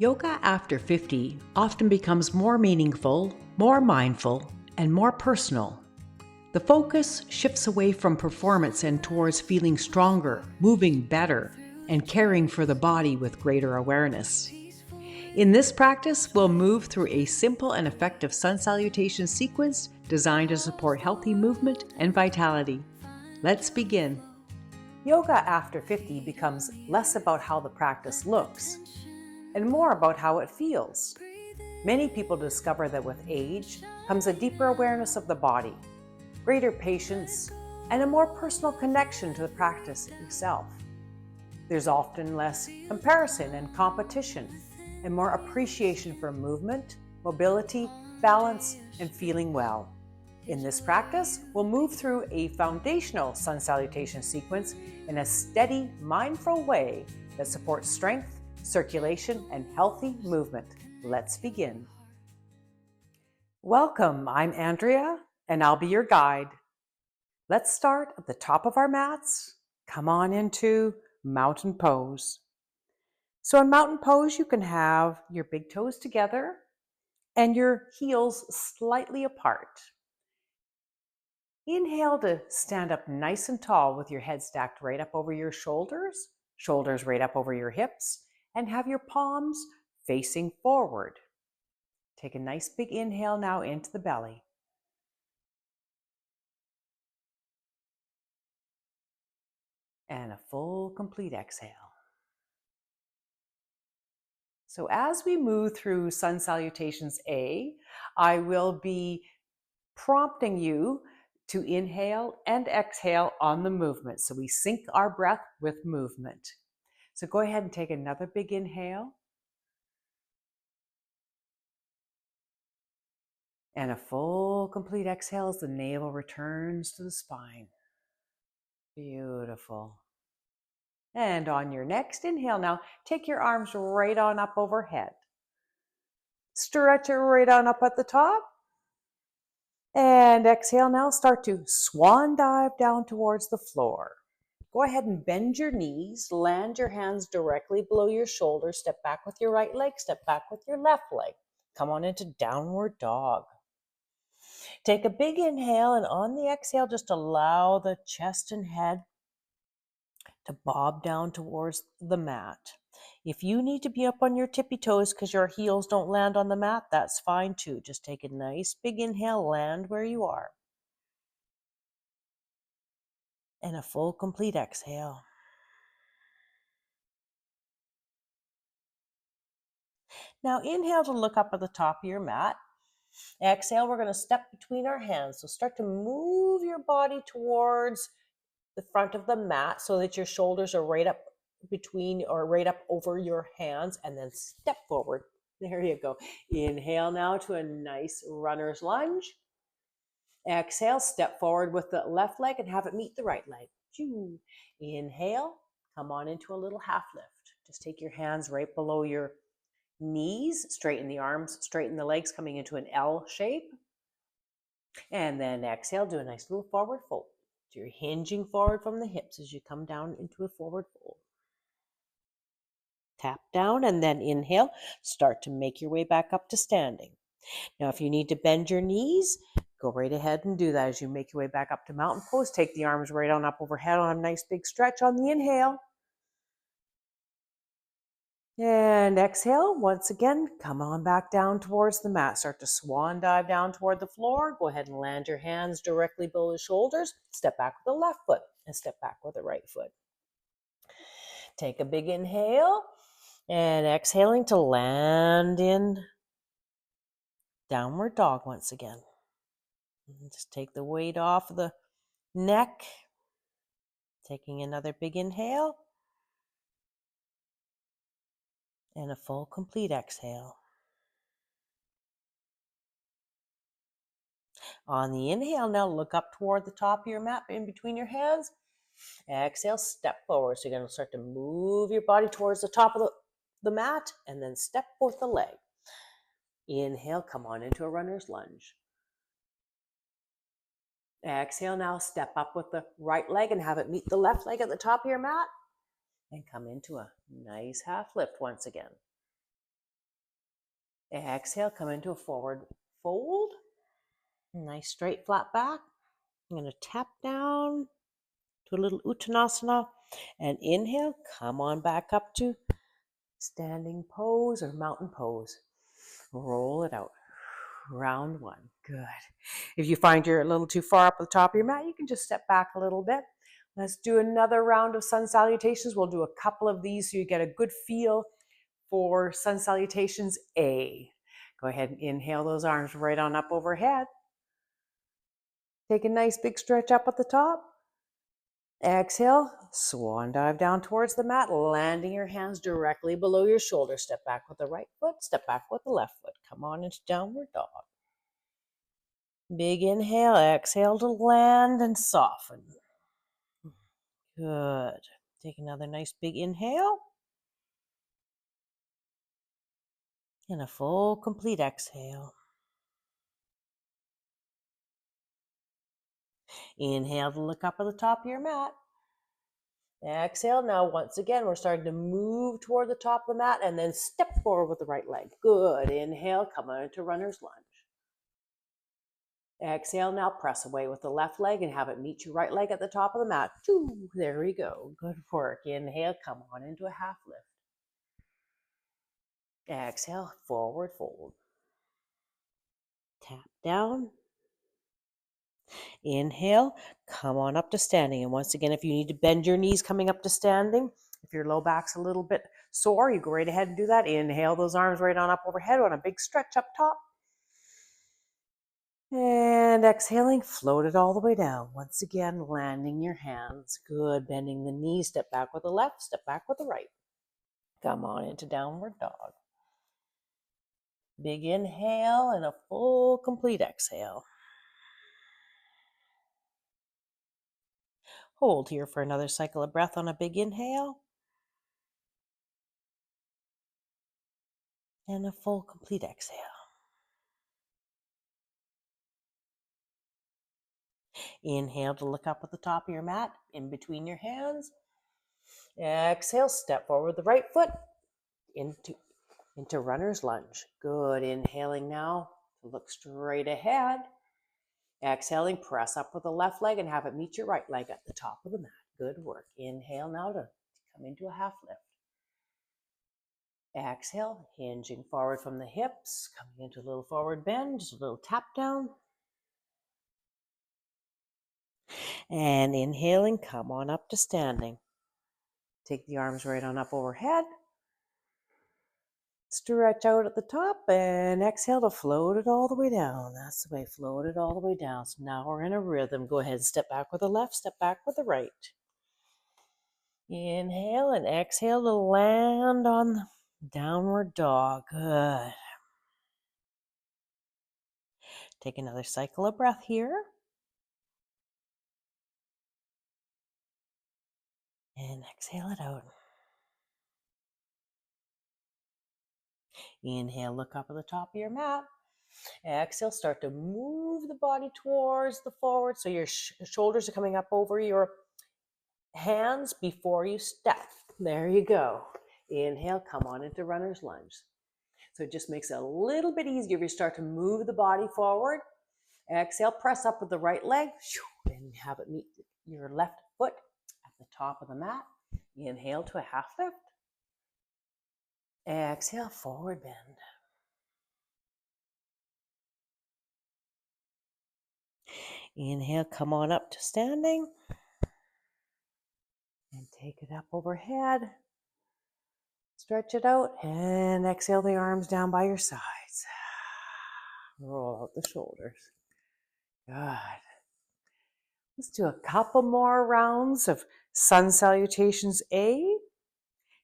Yoga after 50 often becomes more meaningful, more mindful, and more personal. The focus shifts away from performance and towards feeling stronger, moving better, and caring for the body with greater awareness. In this practice, we'll move through a simple and effective sun salutation sequence designed to support healthy movement and vitality. Let's begin. Yoga after 50 becomes less about how the practice looks and more about how it feels. Many people discover that with age comes a deeper awareness of the body, greater patience, and a more personal connection to the practice itself. There's often less comparison and competition, and more appreciation for movement, mobility, balance, and feeling well. In this practice, we'll move through a foundational sun salutation sequence in a steady, mindful way that supports strength, circulation, and healthy movement. Let's begin. Welcome, I'm Andrea, and I'll be your guide. Let's start at the top of our mats. Come on into mountain pose. So in mountain pose, you can have your big toes together and your heels slightly apart. Inhale to stand up nice and tall with your head stacked right up over your shoulders, shoulders right up over your hips, and have your palms facing forward. Take a nice big inhale now into the belly. And a full, complete exhale. So as we move through Sun Salutations A, I will be prompting you to inhale and exhale on the movement. So we sync our breath with movement. So go ahead and take another big inhale. And a full, complete exhale as the navel returns to the spine. Beautiful. And on your next inhale now, take your arms right on up overhead. Stretch it right on up at the top. And exhale now, start to swan dive down towards the floor. Go ahead and bend your knees, land your hands directly below your shoulders, step back with your right leg, step back with your left leg. Come on into downward dog. Take a big inhale, and on the exhale, just allow the chest and head to bob down towards the mat. If you need to be up on your tippy toes because your heels don't land on the mat, that's fine too. Just take a nice big inhale, land where you are. And a full, complete exhale. Now inhale to look up at the top of your mat. Exhale, we're going to step between our hands. So start to move your body towards the front of the mat so that your shoulders are right up between or right up over your hands, and then step forward. There you go. Inhale now to a nice runner's lunge. Exhale, step forward with the left leg and have it meet the right leg. Inhale, come on into a little half lift. Just take your hands right below your knees, straighten the arms, straighten the legs, coming into an L shape. And then exhale, do a nice little forward fold. So you're hinging forward from the hips as you come down into a forward fold. Tap down and then inhale, start to make your way back up to standing. Now, if you need to bend your knees, go right ahead and do that as you make your way back up to mountain pose. Take the arms right on up overhead on a nice big stretch on the inhale. And exhale, once again, come on back down towards the mat. Start to swan dive down toward the floor. Go ahead and land your hands directly below the shoulders. Step back with the left foot and step back with the right foot. Take a big inhale and exhaling to land in downward dog once again. And just take the weight off the neck. Taking another big inhale. And a full, complete exhale. On the inhale, now look up toward the top of your mat in between your hands. Exhale, step forward. So you're going to start to move your body towards the top of the mat and then step with the leg. Inhale, come on into a runner's lunge. Exhale, now step up with the right leg and have it meet the left leg at the top of your mat. And come into a nice half lift once again. Exhale, come into a forward fold. Nice straight flat back. I'm going to tap down to a little Uttanasana. And inhale, come on back up to standing pose or mountain pose. Roll it out. Round one. Good. If you find you're a little too far up at the top of your mat, you can just step back a little bit. Let's do another round of sun salutations. We'll do a couple of these so you get a good feel for sun salutations A. Go ahead and inhale those arms right on up overhead. Take a nice big stretch up at the top. Exhale, swan dive down towards the mat, landing your hands directly below your shoulder. Step back with the right foot, step back with the left foot. Come on into downward dog. Big inhale, exhale to land and soften. Good. Take another nice big inhale. And a full, complete exhale. Inhale to look up at the top of your mat. Exhale. Now, once again, we're starting to move toward the top of the mat and then step forward with the right leg. Good. Inhale, come on into runner's lunge. Exhale, now press away with the left leg and have it meet your right leg at the top of the mat. There we go. Good work. Inhale, come on into a half lift. Exhale, forward fold. Tap down. Inhale, come on up to standing. And once again, if you need to bend your knees coming up to standing, if your low back's a little bit sore, you go right ahead and do that. Inhale those arms right on up overhead on a big stretch up top. And exhaling, float it all the way down. Once again, landing your hands. Good. Bending the knees. Step back with the left, step back with the right. Come on into downward dog. Big inhale and a full, complete exhale. Hold here for another cycle of breath on a big inhale. And a full, complete exhale. Inhale to look up at the top of your mat, in between your hands. Exhale, step forward the right foot into runner's lunge. Good. Inhaling now to look straight ahead. Exhaling, press up with the left leg and have it meet your right leg at the top of the mat. Good work. Inhale now to come into a half lift. Exhale, hinging forward from the hips, coming into a little forward bend, just a little tap down. And inhaling, come on up to standing. Take the arms right on up overhead. Stretch out at the top and exhale to float it all the way down. That's the way, float it all the way down. So now we're in a rhythm. Go ahead and step back with the left, step back with the right. Inhale and exhale to land on downward dog. Good. Take another cycle of breath here. And exhale it out. Inhale, look up at the top of your mat. Exhale, start to move the body towards the forward. So your shoulders are coming up over your hands before you step. There you go. Inhale, come on into runner's lunge. So it just makes it a little bit easier if you start to move the body forward. Exhale, press up with the right leg and have it meet your left foot at the top of the mat. Inhale to a half lift. Exhale, forward bend. Inhale, come on up to standing. And take it up overhead. Stretch it out and exhale the arms down by your sides. Roll out the shoulders. Good. Let's do a couple more rounds of Sun Salutations A,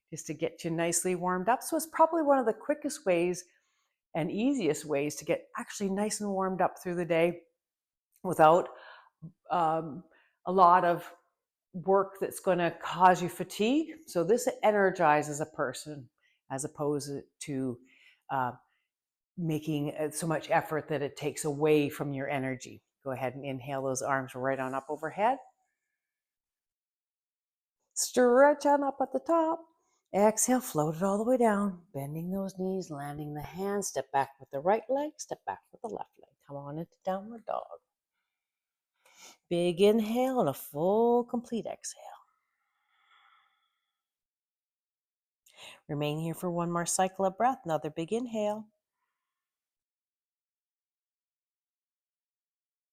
just to get you nicely warmed up. So it's probably one of the quickest ways and easiest ways to get actually nice and warmed up through the day without a lot of work that's going to cause you fatigue. So this energizes a person as opposed to making so much effort that it takes away from your energy. Go ahead and inhale those arms right on up overhead. Stretch on up at the top. Exhale, float it all the way down, bending those knees, landing the hands, step back with the right leg, step back with the left leg. Come on into downward dog. Big inhale and a full, complete exhale. Remain here for one more cycle of breath. Another big inhale.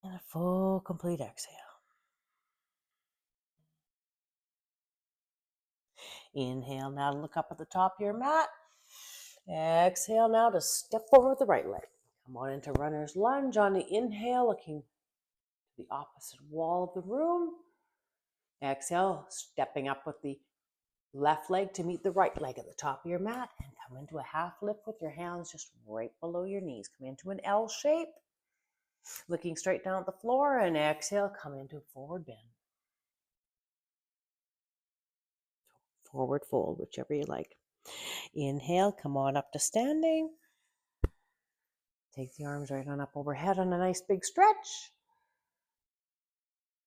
And a full, complete exhale. Inhale now to look up at the top of your mat. Exhale now to step forward with the right leg. Come on into runner's lunge on the inhale, looking to the opposite wall of the room. Exhale, stepping up with the left leg to meet the right leg at the top of your mat, and come into a half lift with your hands just right below your knees. Come into an L shape, looking straight down at the floor, and exhale, come into forward bend. Forward fold, whichever you like. Inhale, come on up to standing. Take the arms right on up overhead on a nice big stretch.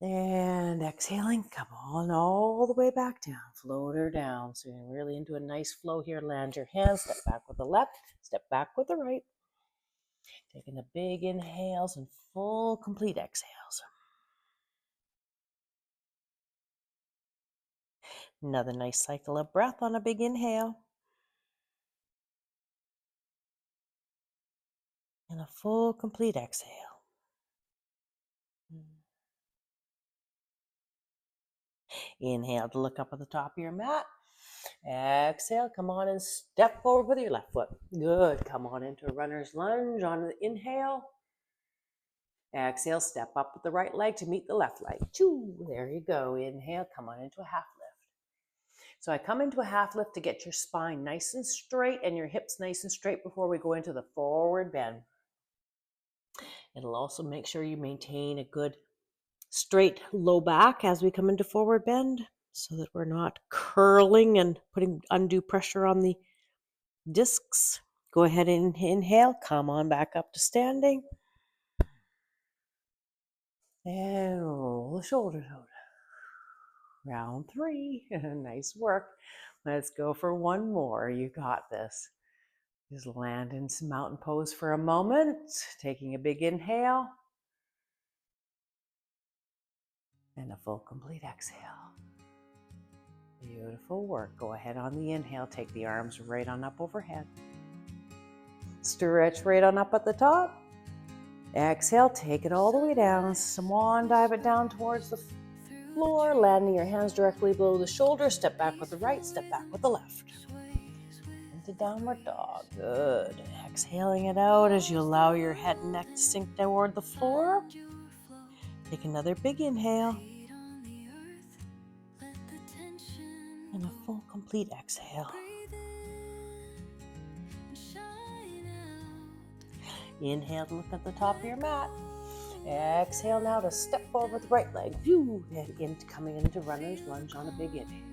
And exhaling, come on all the way back down. Float her down. So you're really into a nice flow here. Land your hands, step back with the left, step back with the right. Taking the big inhales and full, complete exhales. Another nice cycle of breath on a big inhale. And a full, complete exhale. Inhale to look up at the top of your mat. Exhale, come on and step forward with your left foot. Good. Come on into a runner's lunge on the inhale. Exhale, step up with the right leg to meet the left leg. Choo, there you go. Inhale, come on into a half lift. So I come into a half lift to get your spine nice and straight and your hips nice and straight before we go into the forward bend. It'll also make sure you maintain a good straight low back as we come into forward bend so that we're not curling and putting undue pressure on the discs. Go ahead and inhale, come on back up to standing. And roll the shoulders out. Round 3. Nice work. Let's go for one more. You got this. Just land in some mountain pose for a moment. Taking a big inhale. And a full complete exhale. Beautiful work. Go ahead on the inhale. Take the arms right on up overhead. Stretch right on up at the top. Exhale, take it all the way down. Swan dive it down towards the floor, landing your hands directly below the shoulder. Step back with the right, step back with the left. Into downward dog. Good. Exhaling it out as you allow your head and neck to sink toward the floor. Take another big inhale. And a full, complete exhale. Inhale to look at the top of your mat. Exhale now to step forward with the right leg. Coming into runner's lunge on a big inhale.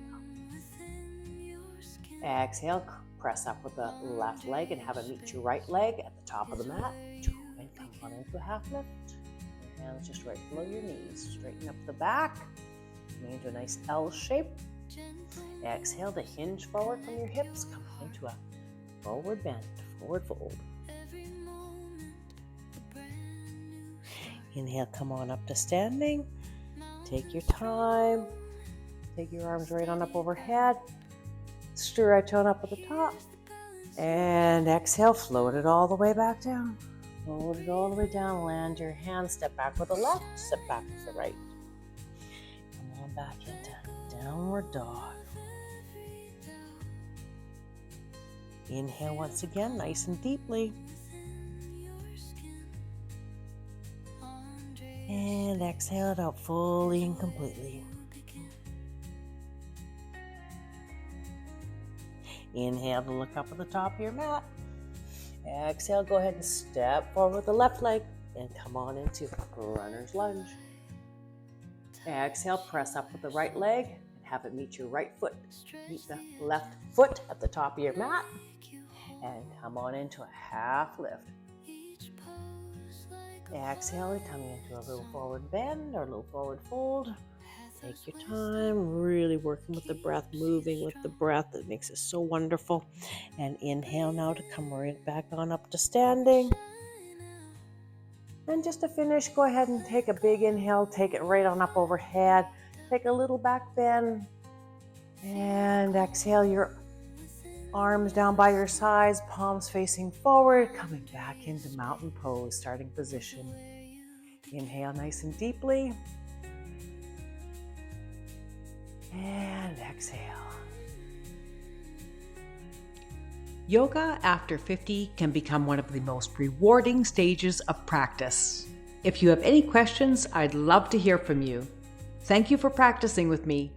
Exhale, press up with the left leg and have it meet your right leg at the top of the mat. And come on into a half lift. Your hands just right below your knees. Straighten up the back. Coming into a nice L shape. Exhale to hinge forward from your hips. Come into a forward bend, forward fold. Inhale, come on up to standing. Take your time. Take your arms right on up overhead. Stretch on up at the top. And exhale, float it all the way back down. Float it all the way down. Land your hands. Step back with the left. Step back with the right. Come on back into downward dog. Inhale once again, nice and deeply. And exhale it out fully and completely. Inhale to look up at the top of your mat. Exhale, go ahead and step forward with the left leg and come on into runner's lunge. Exhale, press up with the right leg and have it meet your right foot. Meet the left foot at the top of your mat and come on into a half lift. Exhaling, coming into a little forward bend or a little forward fold. Take your time, really working with the breath, moving with the breath. That makes it so wonderful. And inhale now to come right back on up to standing. And just to finish, go ahead and take a big inhale, take it right on up overhead. Take a little back bend. And exhale your arms down by your sides, palms facing forward, coming back into mountain pose, starting position. Inhale nice and deeply. And exhale. Yoga after 50 can become one of the most rewarding stages of practice. If you have any questions, I'd love to hear from you. Thank you for practicing with me.